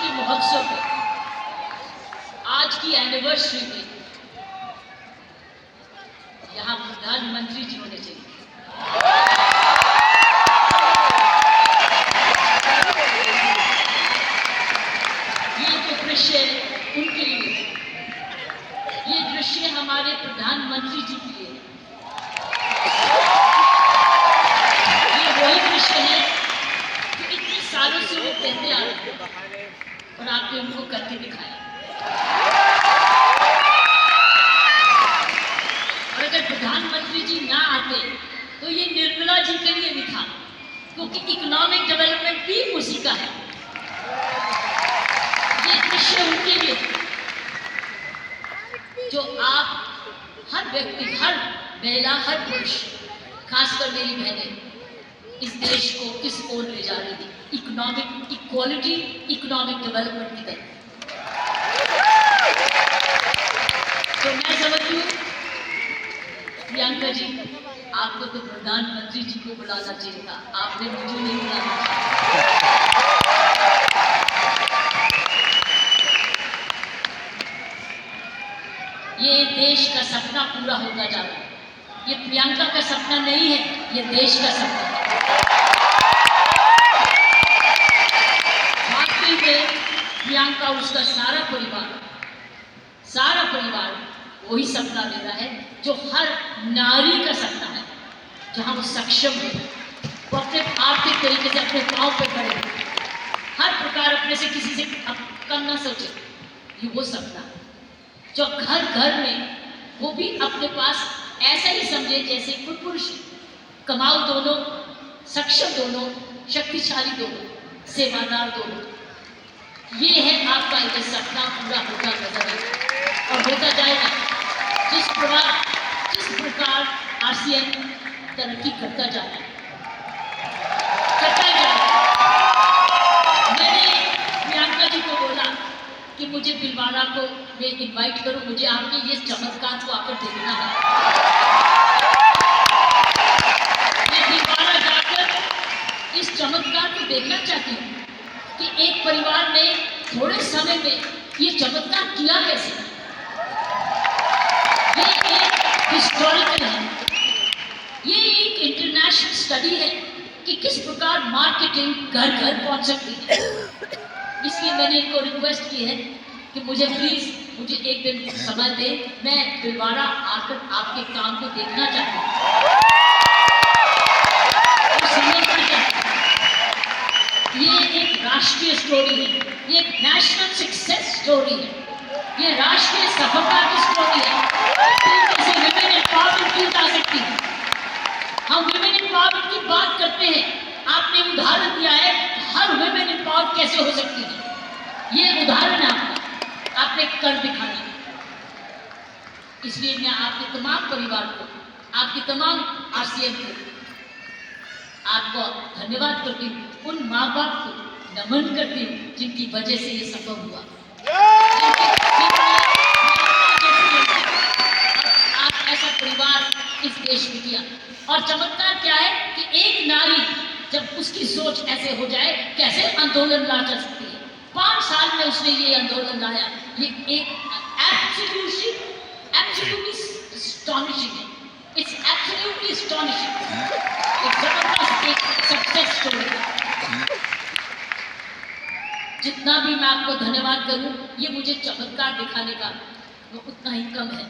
के महोत्सव में, आज की एनिवर्सरी में यहाँ प्रधानमंत्री जी होने चाहिए। ये जो दृश्य उनके लिए, ये दृश्य हमारे प्रधानमंत्री जी के लिए, ये वही दृश्य है जो इतने सालों से वो कहते आ रहे हैं और आपने उनको करके दिखाया। और अगर प्रधानमंत्री जी ना आते तो ये निर्मला जी के लिए भी था, क्योंकि इकोनॉमिक डेवलपमेंट भी उसी का है। ये दृश्य उनके लिए जो आप हर व्यक्ति, हर महिला, हर पुरुष, खासकर मेरी बहनें, इस देश को किस ओर ले जा रही थी, इकोनॉमिक इक्वालिटी, इकोनॉमिक डेवलपमेंट की तरफ। तो मैं समझती हूँ प्रियंका जी, आपको तो प्रधानमंत्री जी को बुलाना चाहिए था, आपने मुझे नहीं बुलाना चाहिए। ये देश का सपना पूरा होता जा रहा है। ये प्रियंका का सपना नहीं है, ये देश का सपना है। वाकई में प्रियंका, उसका सारा परिवार वही सपना ले रहा है जो हर नारी का सपना है, जहां वो सक्षम है, वो अपने आर्थिक तरीके से अपने पांव पे खड़े हो, हर प्रकार अपने से किसी से कम ना सोचे। ये वो सपना जो घर घर में, वो भी अपने पास ऐसा ही समझे जैसे कोई पुरुष, कमाऊ दोनों, सक्षम दोनों, शक्तिशाली दोनों, सेवादार दोनों। ये है आपका ये सपना पूरा होता नजर आए और होता जाएगा। जिस प्रकार आसियान तरक्की करता जा रहा है, मैंने प्रियंका जी को बोला कि मुझे भिलवाड़ा को मैं इनवाइट करूं, मुझे आपके ये चमत्कार को आकर देखना है। मैं भिलवाड़ा जाकर इस चमत्कार को देखना चाहती हूँ कि एक परिवार ने थोड़े समय में ये चमत्कार किया कैसे। ये एक हिस्टोरिकल है, ये एक इंटरनेशनल स्टडी है कि किस प्रकार मार्केटिंग घर घर पहुंच सकती है। इसलिए मैंने इनको रिक्वेस्ट की है कि मुझे प्लीज, मुझे एक दिन समय दे, मैं भिलवाड़ा आकर आपके काम को देखना चाहती हूँ। ये एक राष्ट्रीय स्टोरी है, ये एक नेशनल सक्सेस स्टोरी है, ये राष्ट्रीय सफलता की स्टोरी है। कैसे विमेन एम्पावरमेंट की जा सकती है। हम विमेन एम्पावरमेंट की बात करते हैं, आपने उदाहरण दिया है हर विमेन एम्पावर कैसे हो सकती है। ये उदाहरण है आपका, आपने कर दिखाया। इसलिए मैं आपके तमाम परिवार को, आपके तमाम आसियान को, आपको धन्यवाद करती हूँ। उन माँ बाप को नमन करती हूँ जिनकी वजह से ये संभव हुआ। आप ऐसा परिवार इस देश में किया। और चमत्कार क्या है कि एक नारी जब उसकी सोच ऐसे हो जाए, कैसे आंदोलन ला जा सकती है। 5 साल में उसने ये आंदोलन लाया। ये एक एब्सोल्युटली astonishing है। It's absolutely astonishing। एक जबरदस्त एक सक्सेस स्टोरी है। जितना भी मैं आपको धन्यवाद करूं, ये मुझे चमत्कार दिखाने का वो उतना ही कम है।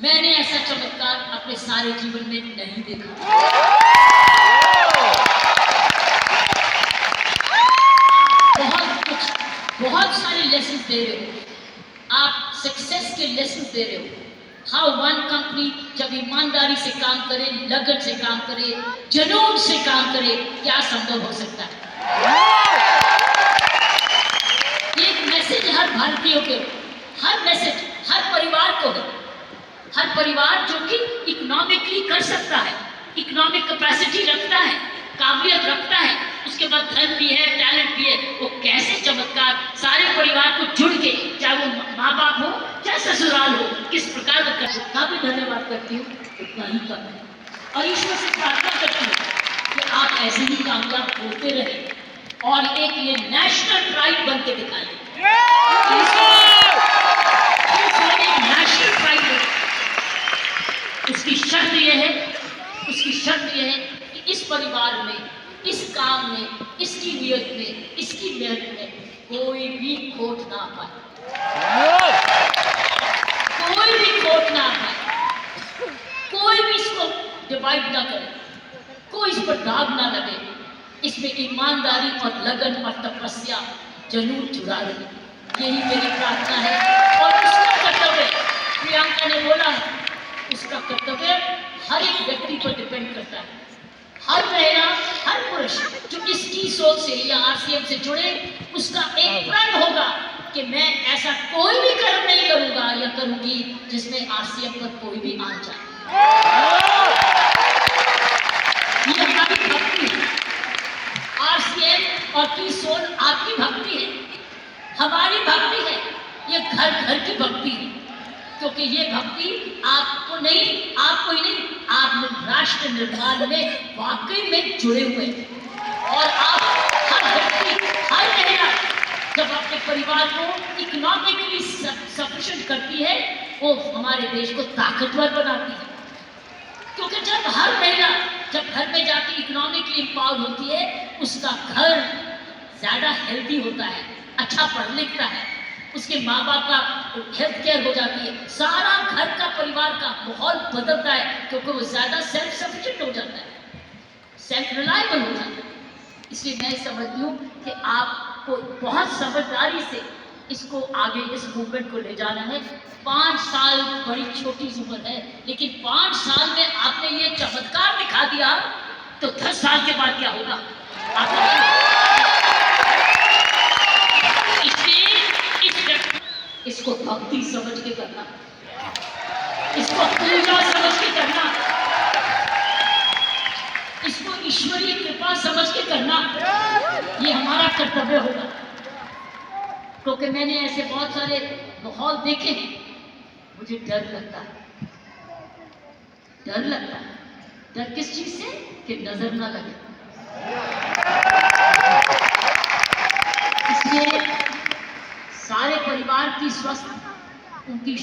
मैंने ऐसा चमत्कार अपने सारे जीवन में नहीं देखा। बहुत सारे लेसन दे रहे हो आप, सक्सेस के लेसन दे रहे हो। हाउ वन कंपनी जब ईमानदारी से काम करे, लगन से काम करे, जुनून से काम करे, क्या संभव हो सकता है। एक मैसेज हर भारतीयों के, हर मैसेज हर परिवार को है। हर परिवार जो कि इकोनॉमिकली कर सकता है, इकोनॉमिक कैपेसिटी रखता है, काबिलियत रखता है, उसके बाद धन भी है, टैलेंट भी है, वो कैसे चमत्कार सारे परिवार को जुड़ के, चाहे वो माँ बाप हो चाहे ससुराल हो, किस प्रकार का जितना भी धन्यवाद करती हूँ उतना ही कम है। और ईश्वर से प्रार्थना करती हूँ कि आप ऐसे ही कामयाब होते रहे, और एक ये नेशनल प्राइड बन के दिखाएंगे। नेशनल प्राइड, उसकी शर्त यह है, कि इस परिवार में, इस काम में, इसकी नियत में, इसकी मेहनत में कोई भी खोट ना पाए, कोई भी खोट ना पाए, कोई भी इसको डिवाइड ना करे, कोई इस पर दाग ना लगे। इसमें ईमानदारी और लगन और तपस्या जरूर जुड़ा रहे, यही मेरी प्रार्थना है। और उसका कर्तव्य, प्रियंका ने बोला है, उसका कर्तव्य हर एक व्यक्ति पर डिपेंड करता है। हर महिला, हर पुरुष जो इसकी सोच से या आरसीएम से जुड़े, उसका एक प्रण होगा कि मैं ऐसा कोई भी कर्म नहीं करूंगा या करूंगी जिसमें आरसीएम पर कोई भी आ जाए। ये हमारी भक्ति है, आरसीएम और की सोल आपकी भक्ति है, हमारी भक्ति है, ये घर घर की भक्ति है। क्योंकि ये भक्ति आपको नहीं, आप राष्ट्र निर्माण में वाकई में जुड़े हुए हैं। और आप हर व्यक्ति, हर महिला जब अपने परिवार को इकोनॉमिकली सफिशिएंट करती है, वो हमारे देश को ताकतवर बनाती है। क्योंकि जब हर महिला जब घर में जाती इकोनॉमिकली एम्पावर्ड होती है, उसका घर ज्यादा हेल्दी होता है, अच्छा पढ़ लिखता है, उसके माँ बाप का हेल्थ केयर हो जाती है, सारा घर का परिवार का माहौल बदलता है, क्योंकि वो ज्यादा सेल्फ सफिशिएंट हो जाता है, सेल्फ रिलायबल हो जाता है। इसलिए मैं समझती हूँ कि आपको बहुत समझदारी से इसको आगे, इस मूवमेंट को ले जाना है। 5 साल बड़ी छोटी उम्र है, लेकिन 5 साल में आपने ये चमत्कार दिखा दिया, तो 10 साल के बाद क्या होगा इसको भक्ति समझ के करना, इसको पूजा समझ के करना, इसको ईश्वरीय कृपा समझ के करना, ये हमारा कर्तव्य होगा। क्योंकि मैंने ऐसे बहुत सारे माहौल देखे हैं, मुझे डर लगता है, डर किस चीज से कि नजर ना लगे। इसलिए सारे परिवार की स्वस्थ, उनकी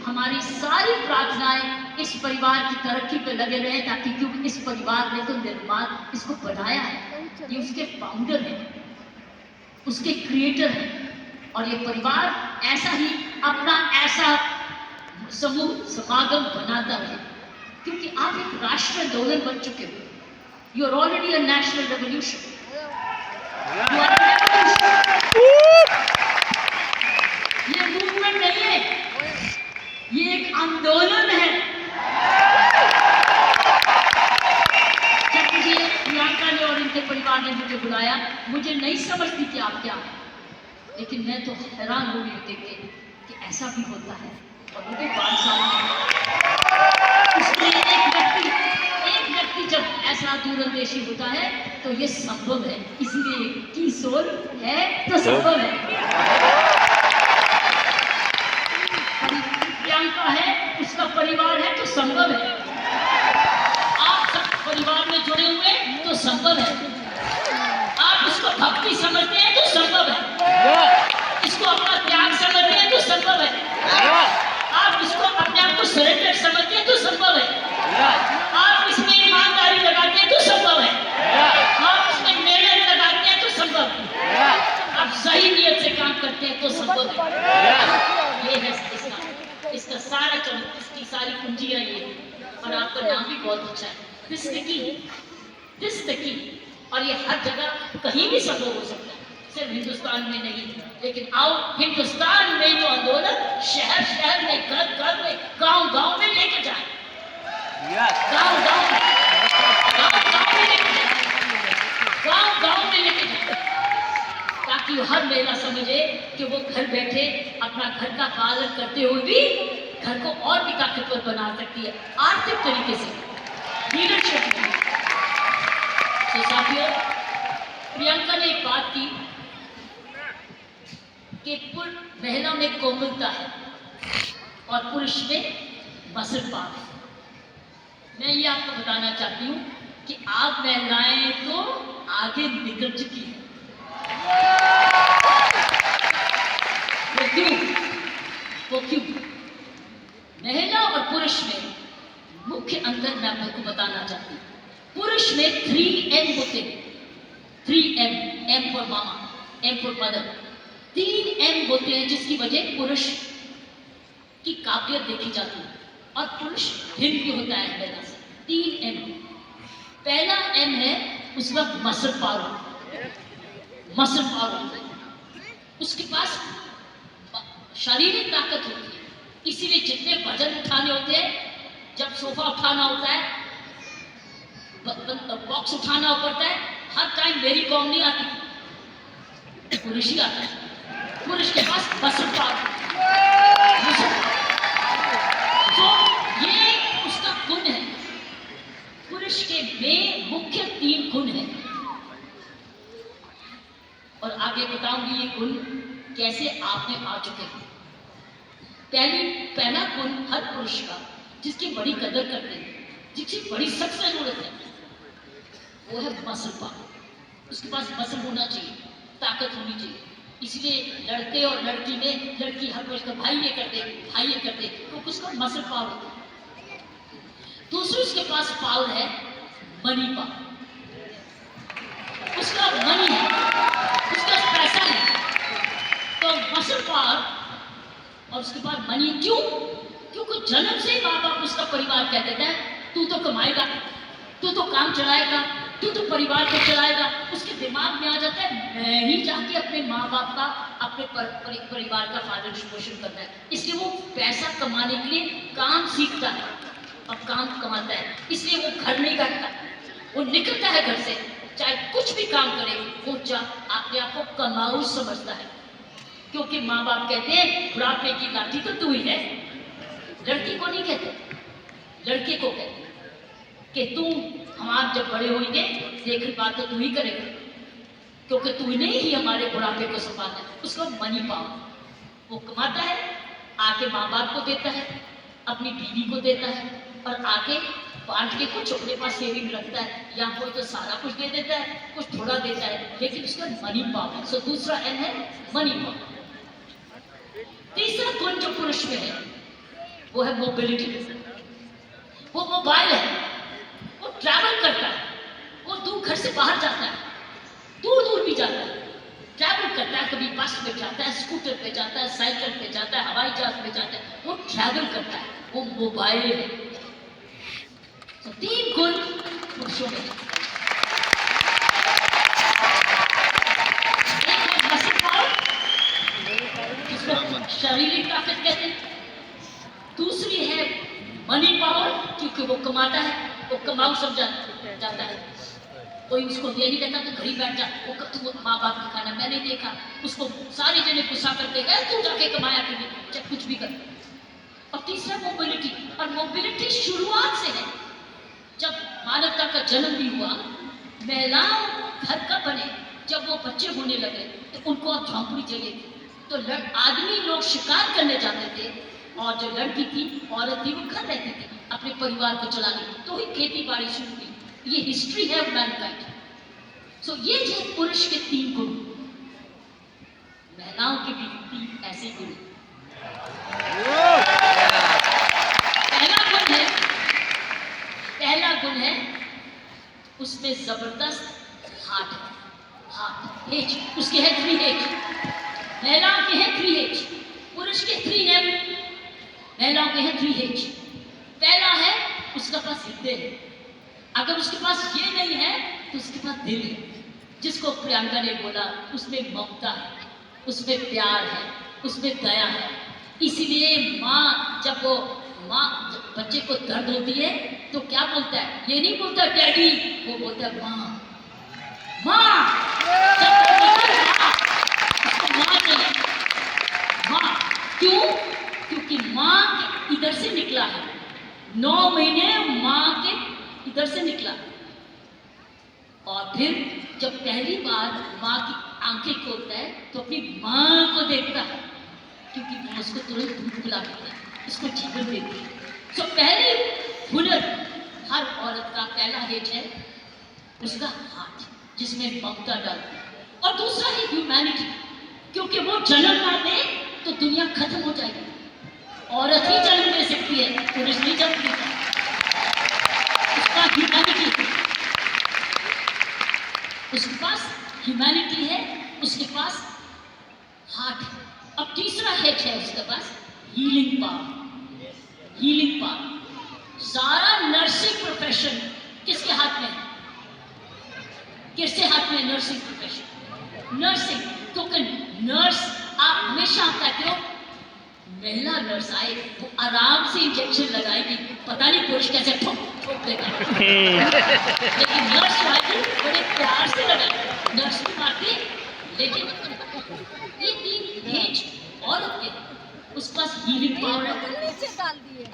हमारी सारी प्रार्थनाएं इस परिवार की तरक्की पे लगे रहे, ताकि क्योंकि इस परिवार ने तो निर्माण इसको बनाया है, ये उसके फाउंडर हैं, उसके क्रिएटर हैं, और ये परिवार ऐसा ही अपना ऐसा समूह समागम बनाता है, क्योंकि आप एक राष्ट्र आंदोलन बन चुके हो। You are already a national revolution, ये मूवमेंट नहीं है, ये एक आंदोलन है। जब मुझे प्रियंका ने और इनके परिवार ने मुझे बुलाया, मुझे नहीं समझती कि आप क्या हैं, लेकिन मैं तो हैरान हो गई देख के कि ऐसा भी होता है। और मुझे 5 साल उसमें एक व्यक्ति जब ऐसा दूरंदेशी होता है तो ये संभव है, इसलिए की सोल है तो संभव है, प्रियंका है, उसका परिवार है तो संभव है, आप सब परिवार में जुड़े हुए तो संभव है, आप इसको भक्ति समझते हैं तो संभव है, इसको अपना त्याग समझते हैं तो संभव है, आप इसको अपने आप को सरेंडर समझते हैं तो संभव है, आप इसमें ईमानदारी लगाते हैं तो संभव है, आप इसमें मेहनत लगाते हैं तो संभव है, आप सही नियत से काम करते हैं तो संभव है। ये है इसका सारा इसकी सारी कुंजियां ये। और आपका नाम भी बहुत अच्छा है, दिस द की, और ये हर जगह कहीं भी संभव हो सकता है, सिर्फ हिंदुस्तान में नहीं। लेकिन आओ हिंदुस्तान में तो आंदोलन शहर शहर में, घर घर में, गांव गांव में लेके जाए, गांव गांव में लेके जाए, ताकि हर महिला समझे कि वो घर बैठे अपना घर का पालन करते हुए भी घर को और भी ताकतवर बना सकती है, आर्थिक तरीके से, लीडरशिप में। तो साथियों, प्रियंका ने एक बात की कि महिला में कोमलता है और पुरुष में मसलपान है। मैं ये आपको बताना चाहती हूँ कि आप महिलाएं तो आगे निकल चुकी हैं, वो क्यों? वो क्यों? महिला और पुरुष में मुख्य अंतर मैं आपको बताना चाहती हूँ। पुरुष में 3M होते हैं, 3M, M for mama, M for mother, 3M होते हैं जिसकी वजह पुरुष की काबिलियत देखी जाती है और पुरुष भिन्न भी होता है महिला से। 3M। पहला M है उसका मसल पावर, मसल पावर होता है, उसके पास शारीरिक ताकत होती है, इसीलिए जितने वजन उठाने होते हैं, जब सोफा उठाना होता है, बॉक्स उठाना पड़ता है, हर टाइम मेरी कॉम नहीं आती, पुरुष ही आता है। पुरुष के पास मसल पावर, तो ये उसका गुण है। पुरुष के में मुख्य 3 गुण है और आगे बताऊंगी ये गुण कैसे आप में आ चुके हैं। पहला गुण हर पुरुष का जिसकी बड़ी कदर करते हैं, जिसकी बड़ी सख्त जरूरत है, वो है मसल पावर। उसके पास मसल होना चाहिए, ताकत होनी चाहिए। इसलिए लड़के और लड़की में, लड़की हर पुरुष का भाई ये करते तो उसका मसल पावर होता है। दूसरी उसके पास पावर है मनी पावर, उसका मनी है, उसका पैसा है, तो मसल पावर और उसके बाद मनी। क्यों? क्योंकि जन्म से माँ बाप उसका परिवार कह देता है तू तो कमाएगा, तू तो काम चलाएगा, तू तो परिवार को चलाएगा। उसके दिमाग में आ जाता है मैं ही जाके अपने माँ बाप का, अपने परिवार का पालन पोषण करना है। इसलिए वो पैसा कमाने के लिए काम सीखता है और काम कमाता है। इसलिए वो घर नहीं करता, वो निकलता है घर से, चाहे कुछ भी काम करे, वो अपने आप को कमाऊ समझता है। क्योंकि माँ बाप कहते हैं बुढ़ापे की लाठी तो तू ही है। लड़की को नहीं कहते, लड़के को कहते कि तू हम जब बड़े होंगे देखभाल तो तू ही करेगा, क्योंकि तूने ही हमारे बुढ़ापे को संभालना है। उसको मनी पावर, वो कमाता है, आके माँ बाप को देता है, अपनी बीवी को देता है और आके बांट के कुछ अपने पास सेविंग रखता है, या कोई तो सारा कुछ दे देता है, कुछ थोड़ा देता है, लेकिन उसका मनी पावर। सो दूसरा एम है मनी पावर। तीसरा गुण जो पुरुष में है वो है मोबिलिटी। वो मोबाइल है, वो ट्रैवल करता है, वो दूर घर से बाहर जाता है, दूर दूर भी जाता है, ट्रैवल करता है। कभी बस में जाता है, स्कूटर पे जाता है, साइकिल पे जाता है, हवाई जहाज में जाता है, वो ट्रैवल करता है, वो मोबाइल है। तो 3 गुण पुरुषों में। एक है मसल पावर, जिसको शारीरिक ताकत कहते हैं। दूसरी है मनी पावर, क्योंकि वो कमाता है, वो कमाऊ समझा जाता है। कोई उसको ये नहीं कहता तो घर ही बैठ जा, वो तू माँ बाप का खाना मैंने देखा, उसको सारे जने गुस्सा करते गए तू जाके कमाया क्यों, चाहे कुछ भी कर। और तीसरा मोबिलिटी, और मोबिलिटी शुरुआत से है। जब मानवता का जन्म भी हुआ, महिलाओं घर का बने, जब वो बच्चे होने लगे तो उनको अब झोंपड़ी चाहिए थी, तो आदमी लोग शिकार करने जाते थे और जो लड़की थी, औरत थी, वो घर रहती थी अपने परिवार को चलाने, तो ही खेती बाड़ी शुरू हुई। ये हिस्ट्री है मैनकाइंड। सो ये जो पुरुष के 3 गुण, महिलाओं के भी 3 ऐसे गुण। पहला गुण है उसमें जबरदस्त हार्ट है, हार्ट एज, उसके है 3 एज। महिलाओं के हैं 3 एज, पुरुष के 3 एम, महिलाओं के हैं 3 एज। पहला है उसका पास हृदय है, अगर उसके पास ये नहीं है तो उसके पास दिल है, जिसको प्रियंका ने बोला उसमें ममता है, उसमें प्यार है, उसमें दया है। इसलिए माँ जब बच्चे को दर्द होती है तो क्या बोलता है, ये नहीं बोलता डैडी, वो बोलता है माँ, माँ। उसको माँ चाहिए, माँ। क्यों? क्योंकि माँ इधर से निकला है, 9 महीने माँ के इधर से निकला, और फिर जब पहली बार माँ की आंखें खोलता है तो अपनी माँ को देखता है, क्योंकि वो उसको तुरंत दूध पिलाती है, उसको जीवन देती है। तो पहले हुनर हर औरत का पहला एज है उसका हार्ट, जिसमें ममता डालती है। और दूसरा है ह्यूमैनिटी, क्योंकि वो जन्म ना दे तो दुनिया खत्म हो जाएगी। औरत ही जन्म दे सकती है, पुरुष नहीं जन्म देता। उसका ह्यूमैनिटी, उसके पास ह्यूमैनिटी है, उसके पास हार्ट है। अब तीसरा है उसके पास हीलिंग पावर। हीलिंग पावर, सारा नर्सिंग प्रोफेशन किसके हाथ में है? किसके हाथ में है नर्सिंग प्रोफेशन? नर्सिंग, क्योंकि नर्स, आप हमेशा कहते हो महिला नर्स आए वो आराम से इंजेक्शन लगाएगी, पता नहीं पुरुष कैसे ठोक ठोक देगा। लेकिन नर्स जो आएगी बड़े प्यार से लगाएगी। नर्स भी मारती, लेकिन ये तीन एज औरत के, उसके पास हीलिंग पावर है,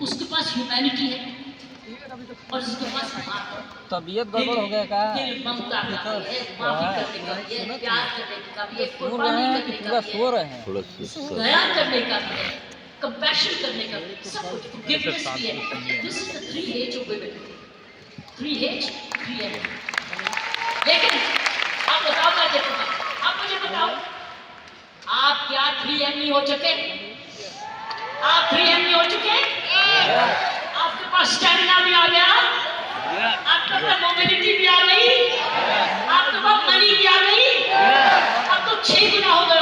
उसके पास ह्यूमैनिटी है, और उसके पास तबीयत गड़बड़ हो गया का? ममता का भी है, माफी करने का भी है, प्यार करने का भी है, कुर्बानी करने का भी सो है, रहे हैं, दया करने का भी है, कंपैशन करने का भी, सब कुछ, फॉरगिवनेस भी है। This is the 3 H of women. 3 H 3M। लेकिन आप बताओ, आप मुझे बताओ, आप क्या 3M नहीं हो चुके? आप 3M नहीं हो चुके? आपके पास स्टैमिना भी आ गया, आपके पास मोबिलिटी भी आ गई, आपके पास मनी भी आ गई, अब तो 6 गुना हो गए।